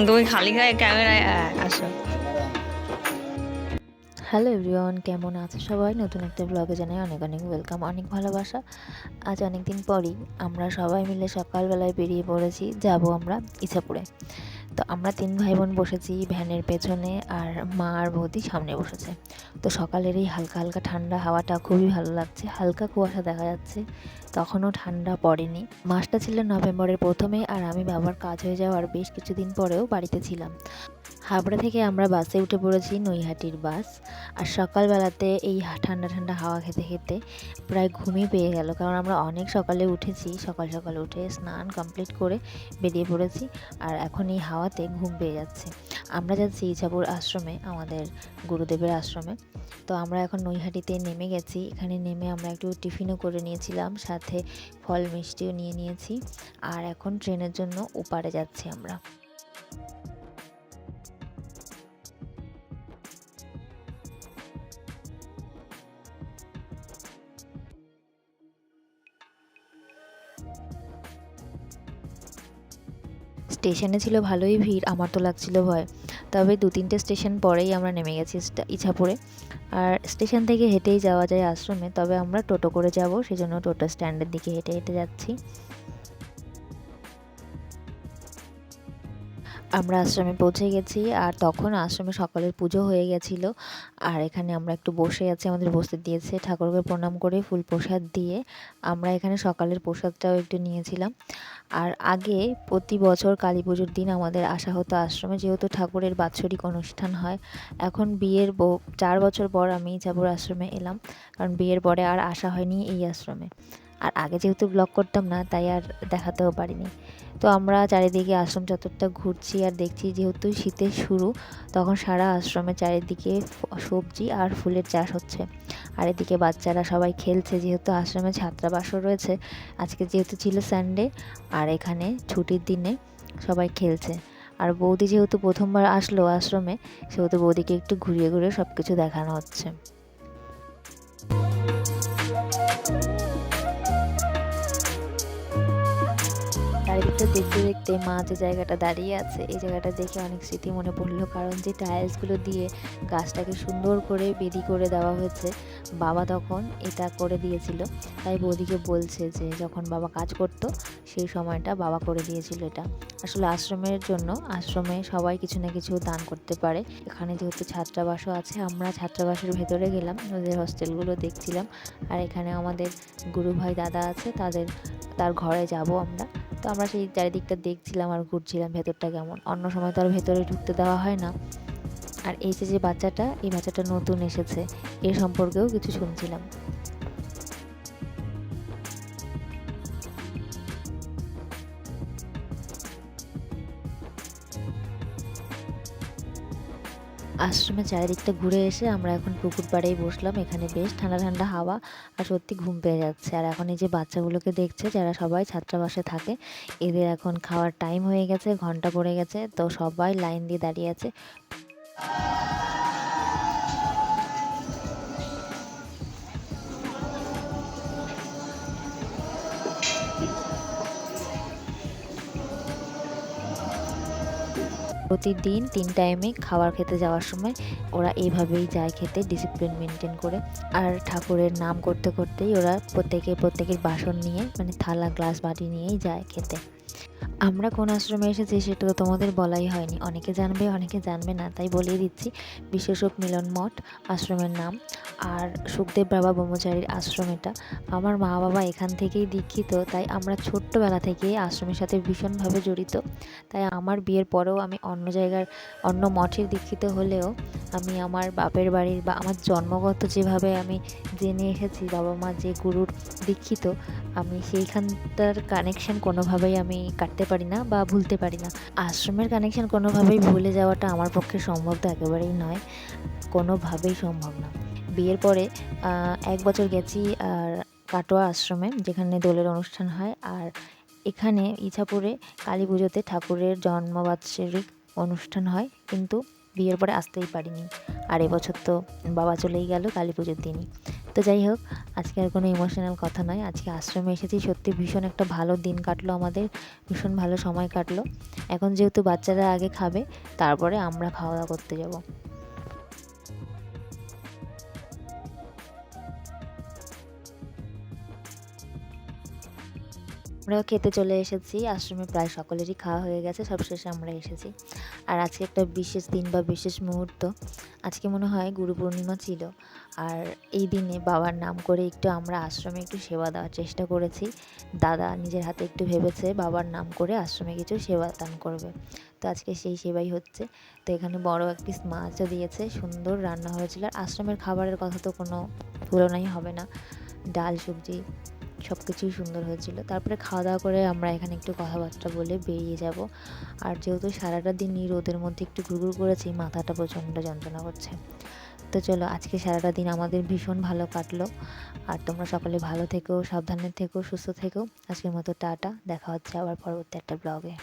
তুমি খালি গায়ে ক্যামেরায় আসো। হ্যালো এভরিওয়ান, কেমন আছো সবাই? নতুন একটা ব্লগে জানাই অনেক অনেক ওয়েলকাম, অনেক ভালোবাসা। আজ অনেক দিন পরই আমরা সবাই মিলে সকালবেলায় বেরিয়ে পড়েছি, যাব আমরা ইছাপুরে। তো আমরা 3 ভাই বোন বসেছি ভ্যানের পেছনে, আর মা আর বৌদি সামনে বসেছে। তো সকালের এই হালকা হালকা ঠান্ডা হাওয়াটা খুবই ভালো লাগছে, হালকা কুয়াশা দেখা যাচ্ছে, তখনও ঠান্ডা পড়েনি। মাসটা ছিল নভেম্বরের প্রথমে, আর আমি বাবার কাজ হয়ে যাওয়ার বেশ কিছুদিন পরেও বাড়িতে ছিলাম। হাবড়া থেকে আমরা বাসে উঠে পড়েছি, নৈহাটির বাস। আর সকালবেলাতে এই ঠান্ডা ঠান্ডা হাওয়া খেতে খেতে প্রায় ঘুমই পেয়ে গেল, কারণ আমরা অনেক সকালে উঠেছি। সকাল সকালে উঠে স্নান কমপ্লিট করে বেরিয়ে পড়েছি, আর এখন এই হাওয়াতে ঘুম পেয়ে যাচ্ছে। আমরা যাচ্ছি ইছাপুর আশ্রমে, আমাদের গুরুদেবের আশ্রমে। তো আমরা এখন নৈহাটিতে নেমে গেছি। এখানে নেমে আমরা একটু টিফিনও করে নিয়েছিলাম, সাথে ফল মিষ্টিও নিয়ে নিয়েছি। আর এখন ট্রেনের জন্য ওপারে যাচ্ছি আমরা। স্টেশনে ছিল ভালোই ভিড়, আমার তো লাগছিল ভয়। তবে 2-3টে স্টেশন পরেই আমরা নেমে গেছি ইছাপুরে। আর স্টেশন থেকে হেঁটেই যাওয়া যায় আশ্রমে, তবে আমরা টোটো করে যাব, সেজন্য টোটো স্ট্যান্ডের দিকে হেঁটে হেঁটে যাচ্ছি। আমরা আশ্রমে পৌঁছে গেছি, আর তখন আশ্রমে সকালের পুজো হয়ে গেছিলো। আর এখানে আমরা একটু বসে আছি, আমাদের বসতে দিয়েছে। ঠাকুরকে প্রণাম করে ফুল প্রসাদ দিয়ে আমরা এখানে সকালের প্রসাদটাও একটু নিয়েছিলাম। আর আগে প্রতি বছর কালী পুজোর দিন আমাদের আসা হতো আশ্রমে, যেহেতু ঠাকুরের বাৎসরিক অনুষ্ঠান হয়। এখন বিয়ের 4 বছর পর আমি ইছাপুর আশ্রমে এলাম, কারণ বিয়ের পরে আর আসা হয়নি এই আশ্রমে। আর আগে যেহেতু ব্লগ করতাম না, তাই আর দেখাতেও পারিনি। তো আমরা চারিদিকে আশ্রম চত্বরটা ঘুরছি আর দেখছি, যেহেতু শীতের শুরু, তখন সারা আশ্রমে চারিদিকে সবজি আর ফুলের চাষ হচ্ছে। আর এদিকে বাচ্চারা সবাই খেলছে, যেহেতু আশ্রমে ছাত্রাবাসও রয়েছে। আজকে যেহেতু ছিল সানডে, আর এখানে ছুটির দিনে সবাই খেলছে। আর বৌদি যেহেতু প্রথমবার আসলো আশ্রমে, সেহেতু বৌদিকে একটু ঘুরিয়ে ঘুরিয়ে সব কিছু দেখানো হচ্ছে। চারিদিকটা দেখতে দেখতে মা যে জায়গাটা দাঁড়িয়ে আছে, এই জায়গাটা দেখে অনেক স্মৃতি মনে পড়লো, কারণ যে টাইলসগুলো দিয়ে গাছটাকে সুন্দর করে বেদি করে দেওয়া হয়েছে, বাবা তখন এটা করে দিয়েছিল। তাই বৌদিকে বলছে যে যখন বাবা কাজ করতো সেই সময়টা বাবা করে দিয়েছিল এটা। আসলে আশ্রমের জন্য আশ্রমে সবাই কিছু না কিছু দান করতে পারে। এখানে যেহেতু ছাত্রাবাসও আছে, আমরা ছাত্রাবাসের ভেতরে গেলাম, ওদের হস্টেলগুলো দেখছিলাম। আর এখানে আমাদের গুরু ভাই দাদা আছে, তার ঘরে যাব আমরা। তো আমরা সেই চারিদিকটা দেখছিলাম আর ঘুরছিলাম ভেতরটা কেমন। অন্য সময় তো আর ভেতরে ঢুকতে দেওয়া হয় না। আর এই যে বাচ্চাটা, এই বাচ্চাটা নতুন এসেছে, এর সম্পর্কেও কিছু শুনছিলাম। আশ্রমের চারিদিকটা ঘুরে এসে আমরা এখন পুকুর পাড়েই বসলাম। এখানে বেশ ঠান্ডা ঠান্ডা হাওয়া, আর সত্যি ঘুম পেয়ে যাচ্ছে। আর এখন এই যে বাচ্চাগুলোকে দেখছে, যারা সবাই ছাত্রাবাসে থাকে, এদের এখন খাওয়ার টাইম হয়ে গেছে, ঘন্টা পড়ে গেছে, তো সবাই লাইন দিয়ে দাঁড়িয়ে আছে। প্রতিদিন 3 টাইমে খাবার খেতে যাওয়ার সময় ওরা এইভাবেই যায় খেতে, ডিসিপ্লিন মেনটেন করে। আর ঠাকুরের নাম করতে করতেই ওরা প্রত্যেকের বাসন নিয়ে, মানে থালা গ্লাস বাটি নিয়েই যায় খেতে। আমরা কোন আশ্রমে এসেছি সেটা তো তোমাদের বলাই হয়নি, অনেকে জানবে অনেকে জানবে না, তাই বলিয়ে দিচ্ছি। বিশ্বসুখ মিলন মঠ আশ্রমের নাম। আর সুখদেব বাবা ব্রহ্মচারীর আশ্রম এটা। আমার মা বাবা এখান থেকেই দীক্ষিত, তাই আমরা ছোট্টবেলা থেকেই আশ্রমের সাথে ভীষণভাবে জড়িত। তাই আমার বিয়ের পরেও আমি অন্য জায়গার অন্য মঠের দীক্ষিত হলেও আমি আমার বাপের বাড়ির বা আমার জন্মগত যেভাবে আমি জেনে এসেছি বাবা মা যে গুরুর দীক্ষিত, আমি সেইখানটার কানেকশন কোনোভাবেই আমি কাটতে পারি না বা ভুলতে পারি না। আশ্রমের কানেকশন কোনোভাবেই ভুলে যাওয়াটা আমার পক্ষে সম্ভব তো একেবারেই নয়, কোনোভাবেই সম্ভব না। বিয়ের পরে 1 বছর গেছি আর কাটোয়া আশ্রমে, যেখানে দোলের অনুষ্ঠান হয়। আর এখানে ইছাপুরে কালী পুজোতে ঠাকুরের জন্মবাৎসরিক অনুষ্ঠান হয়, কিন্তু বিয়ের পরে আসতেই পারিনি। আর এবছর তো বাবা চলেই গেল কালী পুজোর দিনই। তো যাই হোক, আজকে আর কোনো ইমোশনাল কথা নয়, আজকে আশ্রমে এসেছি, সত্যি ভীষণ একটা ভালো দিন কাটলো আমাদের, ভীষণ ভালো সময় কাটলো। এখন যেহেতু বাচ্চারা আগে খাবে, তারপরে আমরা খাওয়া দাওয়া করতে যাব। আমরাও খেতে চলে এসেছি, আশ্রমে প্রায় সকলেরই খাওয়া হয়ে গেছে, সবশেষে আমরা এসেছি। আর আজকে একটা বিশেষ দিন বা বিশেষ মুহূর্ত, আজকে মনে হয় গুরু পূর্ণিমা ছিল। আর এই দিনে বাবার নাম করে একটু আমরা আশ্রমে একটু সেবা দেওয়ার চেষ্টা করেছি। দাদা নিজের হাতে একটু ভেবেছে বাবার নাম করে আশ্রমে কিছু সেবা দান করবে, তো আজকে সেই সেবাই হচ্ছে। তো এখানে বড় এক পিস মাছও দিয়েছে, সুন্দর রান্না হয়েছিল। আর আশ্রমের খাবারের কথা তো কোনো তুলনাই হবে না, ডাল সবজি সব কিছুই সুন্দর হয়েছিল। তারপরে খাওয়া দাওয়া করে আমরা এখানে একটু কথাবার্তা বলে বেরিয়ে যাব। আর যেহেতু সারাটা দিনই রোদের মধ্যে একটু ঘুরঘুর করেছি, মাথাটা প্রচণ্ড যন্ত্রণা করছে। তো চলো, আজকে সারাটা দিন আমাদের ভীষণ ভালো কাটলো। আর তোমরা সকলে ভালো থেকো, সাবধানে থেকো, সুস্থ থেকো। আজকের মতো টাটা, দেখা হচ্ছে আবার পরবর্তী একটা ব্লগে।